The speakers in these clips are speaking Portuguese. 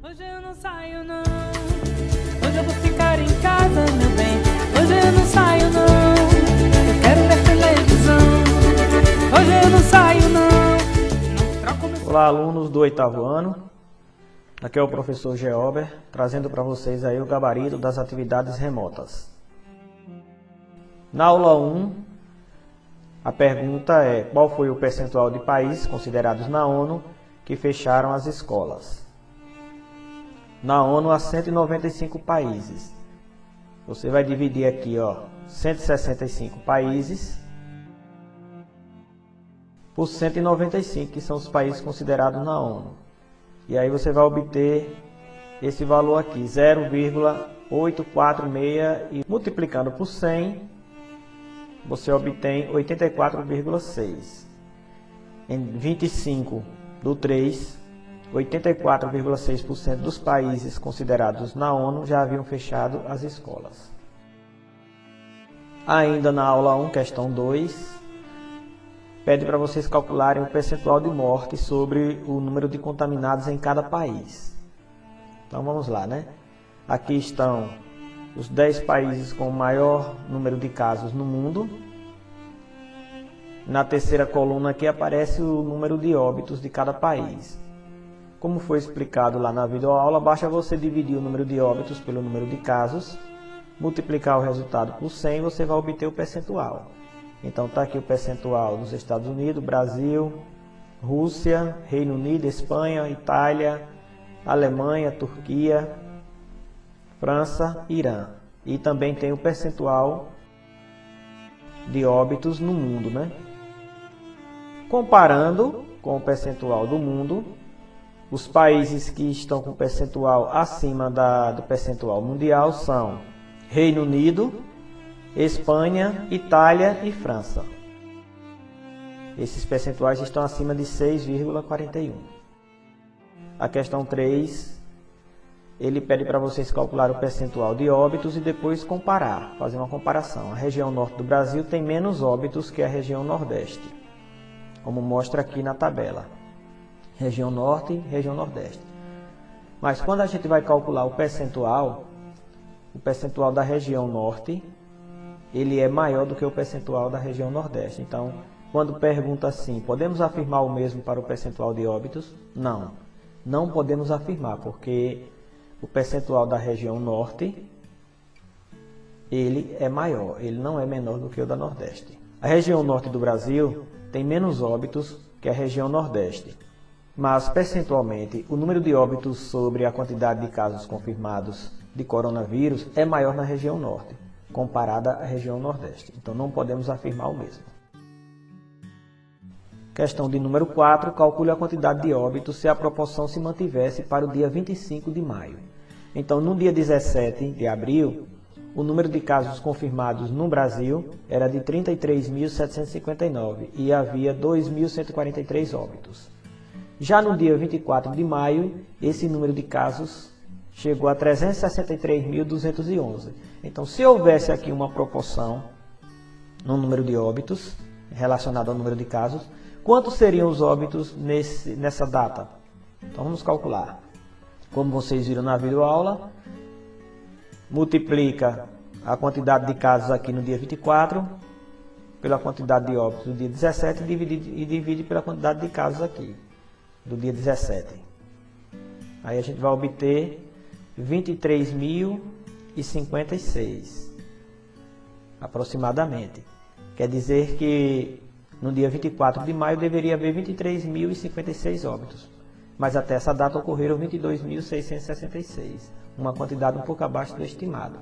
Hoje eu não saio não, hoje eu vou ficar em casa, meu bem. Hoje eu não saio não, eu quero ver televisão. Hoje eu não saio não. Olá, alunos do 8º ano. Aqui é o professor Geober, trazendo para vocês aí o gabarito das atividades remotas. Na aula 1, a pergunta é: qual foi o percentual de países considerados na ONU que fecharam as escolas? Na ONU há 195 países. Você vai dividir aqui, 165 países por 195, que são os países considerados na ONU. E aí você vai obter esse valor aqui, 0,846, e multiplicando por 100, você obtém 84,6. Em 25 do 3, 84,6% dos países considerados na ONU já haviam fechado as escolas. Ainda na aula 1, questão 2, pede para vocês calcularem o percentual de morte sobre o número de contaminados em cada país. Então vamos lá, né? Aqui estão os 10 países com o maior número de casos no mundo. Na terceira coluna aqui aparece o número de óbitos de cada país. Como foi explicado lá na videoaula, basta você dividir o número de óbitos pelo número de casos, multiplicar o resultado por 100 e você vai obter o percentual. Então está aqui o percentual dos Estados Unidos, Brasil, Rússia, Reino Unido, Espanha, Itália, Alemanha, Turquia, França, Irã. E também tem o percentual de óbitos no mundo, né? Comparando com o percentual do mundo, os países que estão com percentual acima do percentual mundial são Reino Unido, Espanha, Itália e França. Esses percentuais estão acima de 6,41. A questão 3, ele pede para vocês calcular o percentual de óbitos e depois comparar, fazer uma comparação. A região norte do Brasil tem menos óbitos que a região nordeste, como mostra aqui na tabela. Região norte e região nordeste. Mas quando a gente vai calcular o percentual da região norte, ele é maior do que o percentual da região nordeste. Então, quando pergunta assim, podemos afirmar o mesmo para o percentual de óbitos? Não, não podemos afirmar, porque o percentual da região norte, ele é maior, ele não é menor do que o da nordeste. A região norte do Brasil tem menos óbitos que a região nordeste. Mas, percentualmente, o número de óbitos sobre a quantidade de casos confirmados de coronavírus é maior na região norte, comparada à região nordeste. Então, não podemos afirmar o mesmo. Questão de número 4. Calcule a quantidade de óbitos se a proporção se mantivesse para o dia 25 de maio. Então, no dia 17 de abril, o número de casos confirmados no Brasil era de 33.759 e havia 2.143 óbitos. Já no dia 24 de maio, esse número de casos chegou a 363.211. Então, se houvesse aqui uma proporção no número de óbitos relacionado ao número de casos, quantos seriam os óbitos nessa data? Então, vamos calcular. Como vocês viram na videoaula, multiplica a quantidade de casos aqui no dia 24 pela quantidade de óbitos do dia 17 e divide pela quantidade de casos aqui do dia 17. Aí a gente vai obter 23.056, aproximadamente. Quer dizer que no dia 24 de maio deveria haver 23.056 óbitos. Mas até essa data ocorreram 22.666, uma quantidade um pouco abaixo do estimado.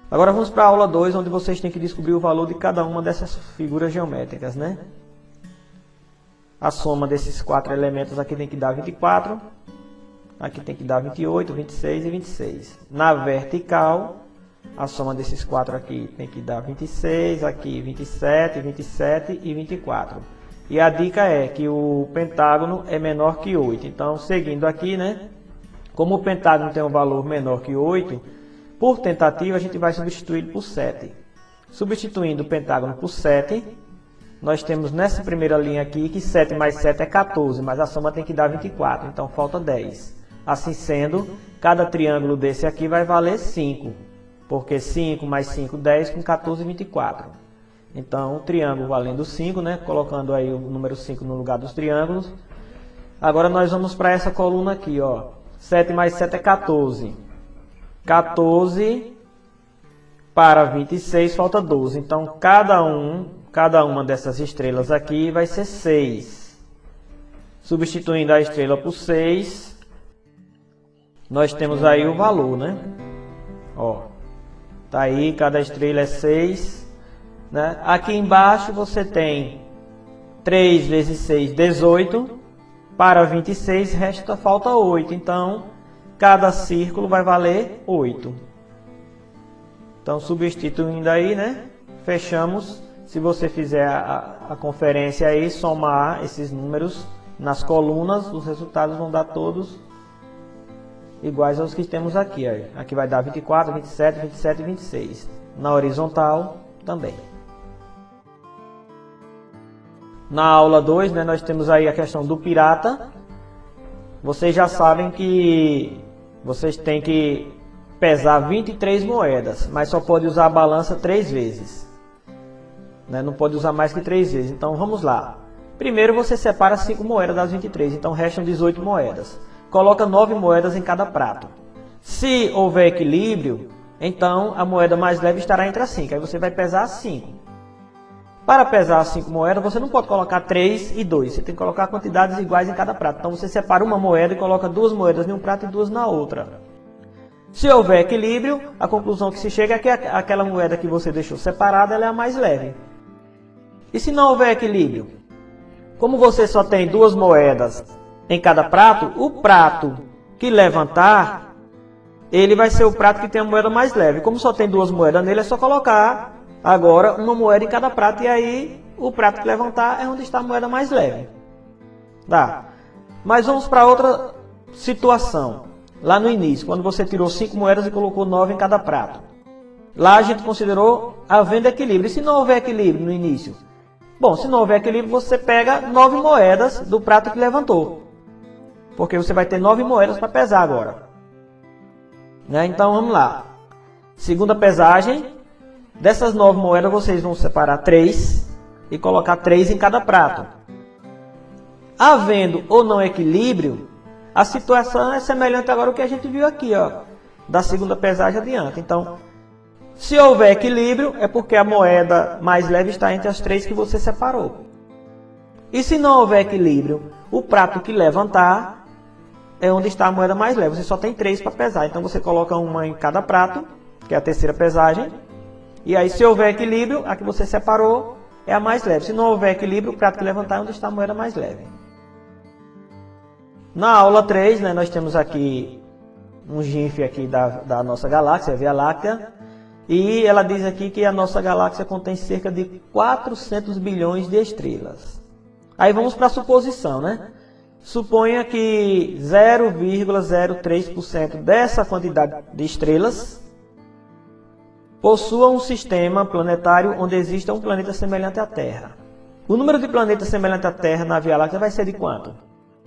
Agora vamos para a aula 2, onde vocês têm que descobrir o valor de cada uma dessas figuras geométricas, né? A soma desses 4 elementos aqui tem que dar 24, aqui tem que dar 28, 26 e 26. Na vertical, a soma desses 4 aqui tem que dar 26, aqui 27, 27 e 24. E a dica é que o pentágono é menor que 8. Então, seguindo aqui, né? Como o pentágono tem um valor menor que 8, por tentativa a gente vai substituir por 7. Substituindo o pentágono por 7, nós temos nessa primeira linha aqui que 7 mais 7 é 14, mas a soma tem que dar 24, então falta 10. Assim sendo, cada triângulo desse aqui vai valer 5. Porque 5 mais 5, 10, com 14, 24. Então, o triângulo valendo 5, né? Colocando aí o número 5 no lugar dos triângulos. Agora nós vamos para essa coluna aqui, ó. 7 mais 7 é 14. 14 para 26 falta 12. Então, cada uma dessas estrelas aqui vai ser 6. Substituindo a estrela por 6, nós temos aí o valor, né? Ó, tá aí, cada estrela é 6. Né? Aqui embaixo você tem 3 vezes 6, 18. Para 26, falta 8. Então, cada círculo vai valer 8. Então, substituindo aí, né? Fechamos. Se você fizer a conferência aí, somar esses números nas colunas, os resultados vão dar todos iguais aos que temos aqui. Aí. Aqui vai dar 24, 27, 27 e 26. Na horizontal, também. Na aula 2, né, nós temos aí a questão do pirata. Vocês já sabem que vocês têm que pesar 23 moedas, mas só pode usar a balança 3 vezes. Né? Não pode usar mais que 3 vezes. Então vamos lá. Primeiro você separa 5 moedas das 23, então restam 18 moedas. Coloca 9 moedas em cada prato. Se houver equilíbrio, então a moeda mais leve estará entre as 5. Aí você vai pesar 5. Para pesar as 5 moedas, você não pode colocar 3 e 2. Você tem que colocar quantidades iguais em cada prato. Então você separa uma moeda e coloca 2 moedas em um prato e 2 na outra. Se houver equilíbrio, a conclusão que se chega é que aquela moeda que você deixou separada ela é a mais leve. E se não houver equilíbrio? Como você só tem 2 moedas em cada prato, o prato que levantar, ele vai ser o prato que tem a moeda mais leve. Como só tem 2 moedas nele, é só colocar agora uma moeda em cada prato e aí o prato que levantar é onde está a moeda mais leve. Tá. Mas vamos para outra situação. Lá no início, quando você tirou 5 moedas e colocou 9 em cada prato. Lá a gente considerou havendo equilíbrio. E se não houver equilíbrio no início? Bom, se não houver equilíbrio, você pega 9 moedas do prato que levantou. Porque você vai ter 9 moedas para pesar agora. Né? Então vamos lá. Segunda pesagem. Dessas 9 moedas, vocês vão separar 3 e colocar 3 em cada prato. Havendo ou não equilíbrio, a situação é semelhante agora ao que a gente viu aqui, ó, da segunda pesagem adiante. Então, se houver equilíbrio, é porque a moeda mais leve está entre as 3 que você separou. E se não houver equilíbrio, o prato que levantar é onde está a moeda mais leve. Você só tem 3 para pesar, então você coloca uma em cada prato, que é a terceira pesagem. E aí, se houver equilíbrio, a que você separou é a mais leve. Se não houver equilíbrio, o prato que levantar é onde está a moeda mais leve. Na aula 3, né, nós temos aqui um GIF aqui da nossa galáxia, a Via Láctea. E ela diz aqui que a nossa galáxia contém cerca de 400 bilhões de estrelas. Aí vamos para a suposição, né? Suponha que 0,03% dessa quantidade de estrelas possua um sistema planetário onde exista um planeta semelhante à Terra. O número de planetas semelhantes à Terra na Via Láctea vai ser de quanto?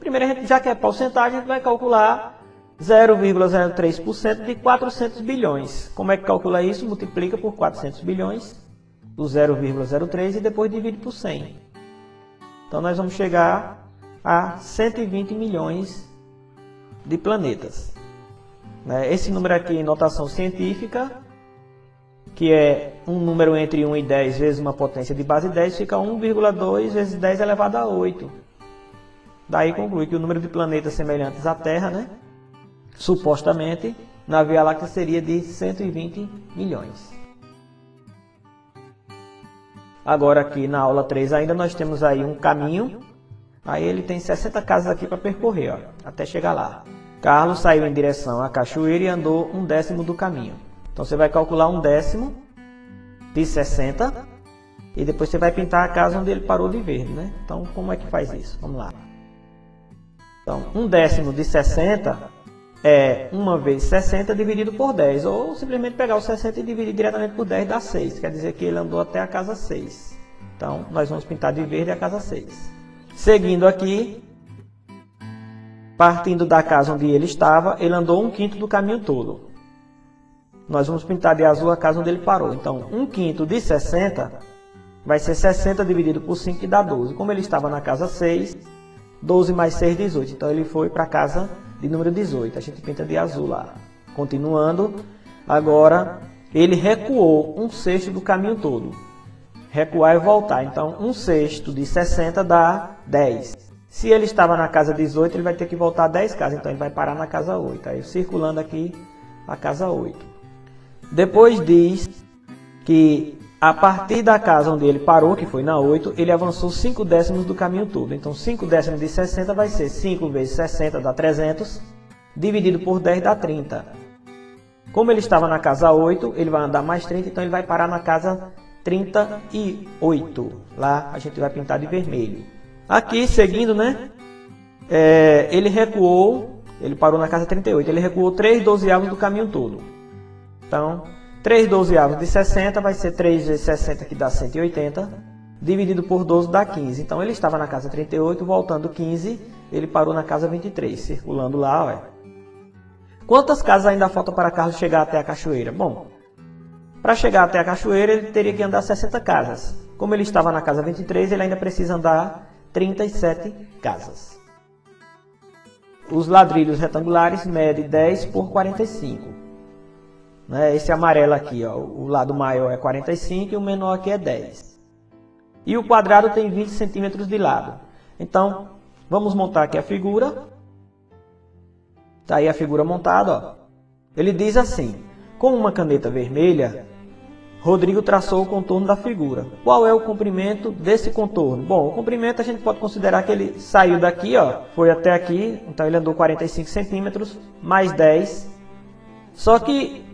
Primeiro, a gente, já que é porcentagem, a gente vai calcular 0,03% de 400 bilhões. Como é que calcula isso? Multiplica por 400 bilhões, o 0,03 e depois divide por 100. Então nós vamos chegar a 120 milhões de planetas. Esse número aqui em notação científica, que é um número entre 1 e 10 vezes uma potência de base 10, fica 1,2 vezes 10 elevado a 8. Daí conclui que o número de planetas semelhantes à Terra, né, supostamente, na Via Láctea seria de 120 milhões. Agora aqui na aula 3 ainda nós temos aí um caminho. Aí ele tem 60 casas aqui para percorrer, ó, até chegar lá. Carlos saiu em direção à cachoeira e andou 1/10 do caminho. Então você vai calcular 1/10 de 60 e depois você vai pintar a casa onde ele parou de verde, né? Então como é que faz isso? Vamos lá. Então 1/10 de 60 é 1 vezes 60 dividido por 10. Ou simplesmente pegar o 60 e dividir diretamente por 10 dá 6. Quer dizer que ele andou até a casa 6. Então nós vamos pintar de verde a casa 6. Seguindo aqui, partindo da casa onde ele estava, ele andou 1/5 do caminho todo. Nós vamos pintar de azul a casa onde ele parou. Então, 1/5 de 60 vai ser 60 dividido por 5, que dá 12. Como ele estava na casa 6, 12 mais 6, 18. Então, ele foi para a casa de número 18. A gente pinta de azul lá. Continuando, agora, ele recuou 1/6 do caminho todo. Recuar e voltar. Então, 1/6 de 60 dá 10. Se ele estava na casa 18, ele vai ter que voltar 10 casas. Então, ele vai parar na casa 8. Aí, circulando aqui, a casa 8. Depois diz que a partir da casa onde ele parou, que foi na 8, ele avançou 5 décimos do caminho todo. Então, 5 décimos de 60 vai ser 5 vezes 60 dá 300, dividido por 10 dá 30. Como ele estava na casa 8, ele vai andar mais 30, então ele vai parar na casa 38. Lá a gente vai pintar de vermelho. Aqui, seguindo, né? Ele recuou, ele parou na casa 38, ele recuou 3 dozeavos do caminho todo. Então, 3 dozeavos de 60 vai ser 3 vezes 60, que dá 180, dividido por 12 dá 15. Então, ele estava na casa 38, voltando 15, ele parou na casa 23, circulando lá. Ó. Quantas casas ainda faltam para Carlos chegar até a cachoeira? Bom, para chegar até a cachoeira, ele teria que andar 60 casas. Como ele estava na casa 23, ele ainda precisa andar 37 casas. Os ladrilhos retangulares medem 10 por 45. Esse amarelo aqui, ó, o lado maior é 45 e o menor aqui é 10. E o quadrado tem 20 centímetros de lado. Então, vamos montar aqui a figura. Está aí a figura montada. Ó. Ele diz assim, com uma caneta vermelha, Rodrigo traçou o contorno da figura. Qual é o comprimento desse contorno? Bom, o comprimento a gente pode considerar que ele saiu daqui, ó, foi até aqui, então ele andou 45 centímetros, mais 10. Só que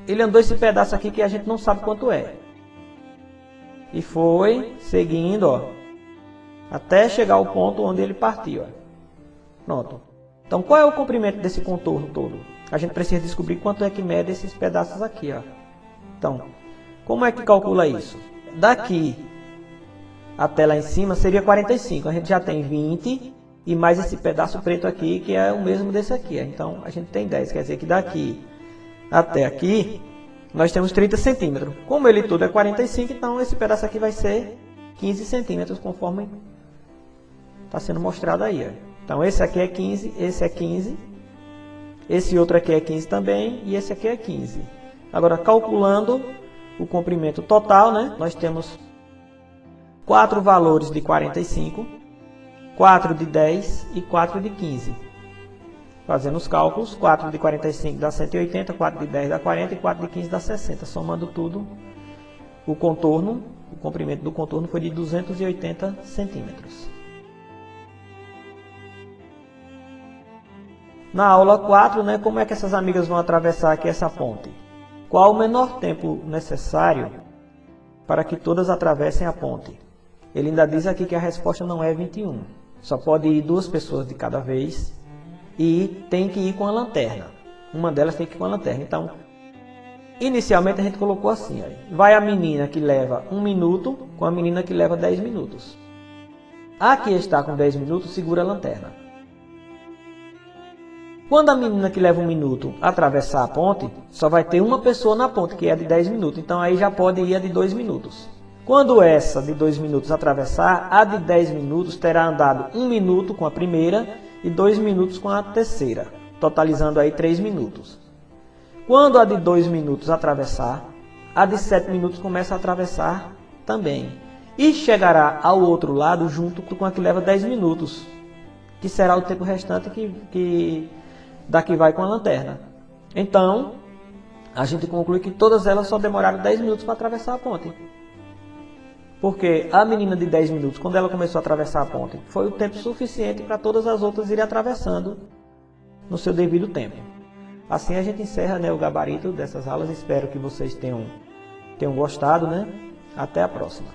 ele andou esse pedaço aqui que a gente não sabe quanto é. E foi seguindo, ó, até chegar ao ponto onde ele partiu. Ó. Pronto. Então, qual é o comprimento desse contorno todo? A gente precisa descobrir quanto é que mede esses pedaços aqui. Ó. Então, como é que calcula isso? Daqui até lá em cima seria 45. A gente já tem 20 e mais esse pedaço preto aqui, que é o mesmo desse aqui. Ó. Então, a gente tem 10. Quer dizer que daqui até aqui, nós temos 30 centímetros. Como ele todo é 45, então esse pedaço aqui vai ser 15 centímetros, conforme está sendo mostrado aí. Ó. Então esse aqui é 15, esse é 15, esse outro aqui é 15 também, e esse aqui é 15. Agora, calculando o comprimento total, né, nós temos 4 valores de 45, 4 de 10 e 4 de 15. Fazendo os cálculos, 4 de 45 dá 180, 4 de 10 dá 40 e 4 de 15 dá 60. Somando tudo, o contorno, o comprimento do contorno foi de 280 centímetros. Na aula 4, né, como é que essas amigas vão atravessar aqui essa ponte? Qual o menor tempo necessário para que todas atravessem a ponte? Ele ainda diz aqui que a resposta não é 21. Só pode ir 2 pessoas de cada vez. E tem que ir com a lanterna. Uma delas tem que ir com a lanterna. Então, inicialmente a gente colocou assim. Ó. Vai a menina que leva 1 minuto com a menina que leva 10 minutos. A que está com 10 minutos segura a lanterna. Quando a menina que leva 1 minuto atravessar a ponte, só vai ter uma pessoa na ponte, que é a de 10 minutos. Então aí já pode ir a de 2 minutos. Quando essa de 2 minutos atravessar, a de 10 minutos terá andado 1 minuto com a primeira e 2 minutos com a terceira, totalizando aí 3 minutos. Quando a de 2 minutos atravessar, a de 7 minutos começa a atravessar também. E chegará ao outro lado junto com a que leva 10 minutos, que será o tempo restante que daqui vai com a lanterna. Então, a gente conclui que todas elas só demoraram 10 minutos para atravessar a ponte. Porque a menina de 10 minutos, quando ela começou a atravessar a ponte, foi o tempo suficiente para todas as outras irem atravessando no seu devido tempo. Assim a gente encerra, né, o gabarito dessas aulas. Espero que vocês tenham gostado, né? Até a próxima.